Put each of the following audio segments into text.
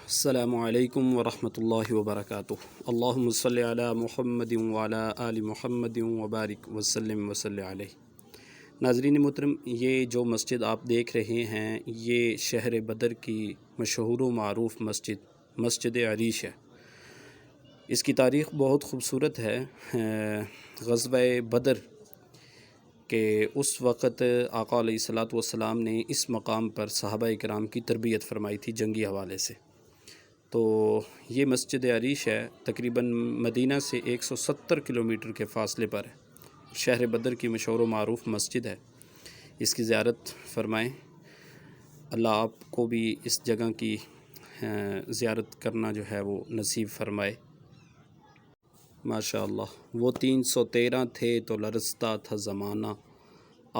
السلام علیکم ورحمۃ اللہ وبرکاتہ۔ اللہم صلی علی محمد وعلی آل محمد وبارک وسلم علیہ۔ ناظرین محترم، یہ جو مسجد آپ دیکھ رہے ہیں یہ شہر بدر کی مشہور و معروف مسجد عریش ہے۔ اس کی تاریخ بہت خوبصورت ہے۔ غزوہ بدر کہ اس وقت آقا علیہ الصلوۃ والسلام نے اس مقام پر صحابہ کرام کی تربیت فرمائی تھی جنگی حوالے سے۔ تو یہ مسجد عریش ہے، تقریباً مدینہ سے 170 کلومیٹر کے فاصلے پر ہے۔ شہر بدر کی مشہور و معروف مسجد ہے، اس کی زیارت فرمائیں۔ اللہ آپ کو بھی اس جگہ کی زیارت کرنا جو ہے وہ نصیب فرمائے۔ ماشاء اللہ، وہ 313 تھے تو لرزتا تھا زمانہ،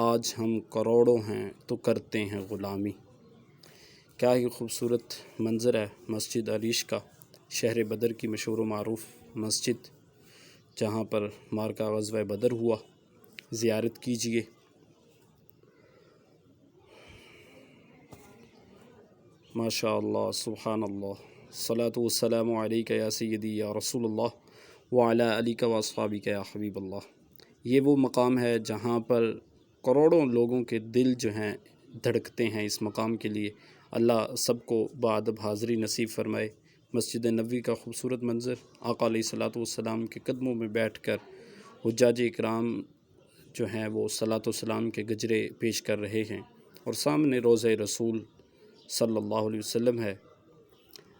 آج ہم کروڑوں ہیں تو کرتے ہیں غلامی۔ کیا ہی خوبصورت منظر ہے مسجد عریش کا، شہر بدر کی مشہور و معروف مسجد جہاں پر معرکہ غزوہ بدر ہوا۔ زیارت کیجئے۔ ماشاء اللہ، سبحان اللہ، صلاۃ والسلام علیک یا سیدی یا رسول اللہ وعلی آلک و اصحابک یا حبیب اللہ۔ یہ وہ مقام ہے جہاں پر کروڑوں لوگوں کے دل جو ہیں دھڑکتے ہیں اس مقام کے لیے۔ اللہ سب کو بادب حاضری نصیب فرمائے۔ مسجد نبوی کا خوبصورت منظر، آقا علیہ الصلوۃ والسلام کے قدموں میں بیٹھ کر حجاج اکرام جو ہیں وہ صلاۃ والسلام کے گجرے پیش کر رہے ہیں، اور سامنے روضہ رسول صلی اللہ علیہ وسلم ہے۔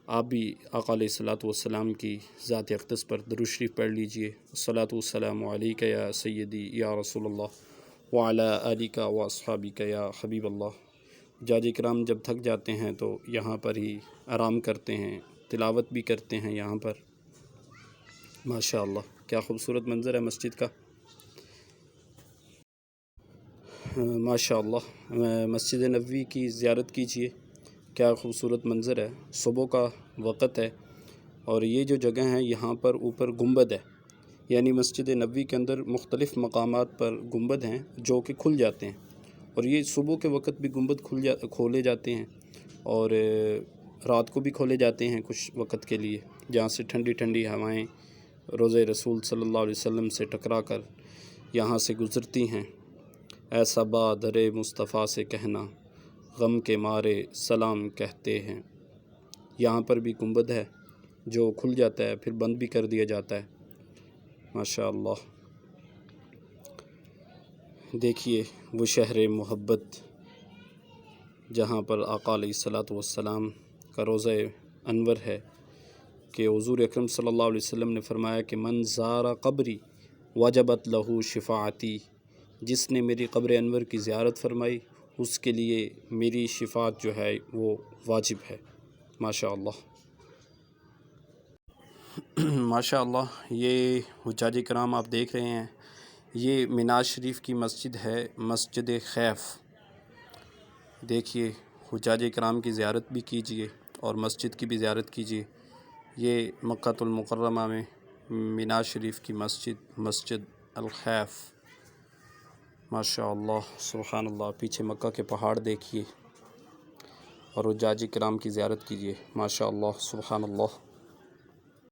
آپ بھی آقا علیہ الصلوۃ والسلام کی ذات اقدس پر درود شریف پڑھ لیجئے۔ الصلاۃ والسلام علیک یا سیدی یا رسول اللہ وعلی آلک و اصحابک یا حبیب اللہ۔ حجاج اکرام جب تھک جاتے ہیں تو یہاں پر ہی آرام کرتے ہیں، تلاوت بھی کرتے ہیں یہاں پر۔ ماشاء اللہ، کیا خوبصورت منظر ہے مسجد کا۔ ماشاء اللہ، مسجد نبوی کی زیارت کیجئے، کیا خوبصورت منظر ہے۔ صبح کا وقت ہے اور یہ جو جگہ ہے یہاں پر اوپر گنبد ہے، یعنی مسجد نبوی کے اندر مختلف مقامات پر گنبد ہیں جو کہ کھل جاتے ہیں، اور یہ صبح کے وقت بھی گنبد کھولے جاتے ہیں اور رات کو بھی کھولے جاتے ہیں کچھ وقت کے لیے، جہاں سے ٹھنڈی ٹھنڈی ہوائیں روضہ رسول صلی اللہ علیہ وسلم سے ٹکرا کر یہاں سے گزرتی ہیں۔ ایسا بادر مصطفیٰ سے کہنا، غم کے مارے سلام کہتے ہیں۔ یہاں پر بھی گنبد ہے جو کھل جاتا ہے پھر بند بھی کر دیا جاتا ہے۔ ماشاء اللہ، دیکھیے وہ شہر محبت جہاں پر آقا علیہ الصلوۃ والسلام کا روضہ انور ہے، کہ حضور اکرم صلی اللہ علیہ وسلم نے فرمایا کہ من زار قبری وجبت لہو شفاعتی، جس نے میری قبر انور کی زیارت فرمائی اس کے لیے میری شفاعت جو ہے وہ واجب ہے۔ ماشاء اللہ، ماشاء اللہ، یہ حجاج کرام آپ دیکھ رہے ہیں، یہ میناز شریف کی مسجد ہے، مسجد خیف۔ دیکھیے حجاج کرام کی زیارت بھی کیجئے اور مسجد کی بھی زیارت کیجئے۔ یہ مکہ المکرمہ میں میناز شریف کی مسجد الخیف۔ ماشاء اللہ، سبحان اللہ، پیچھے مکہ کے پہاڑ دیکھیے اور حجاج کرام کی زیارت کیجئے۔ ماشاء اللہ، سبحان اللہ۔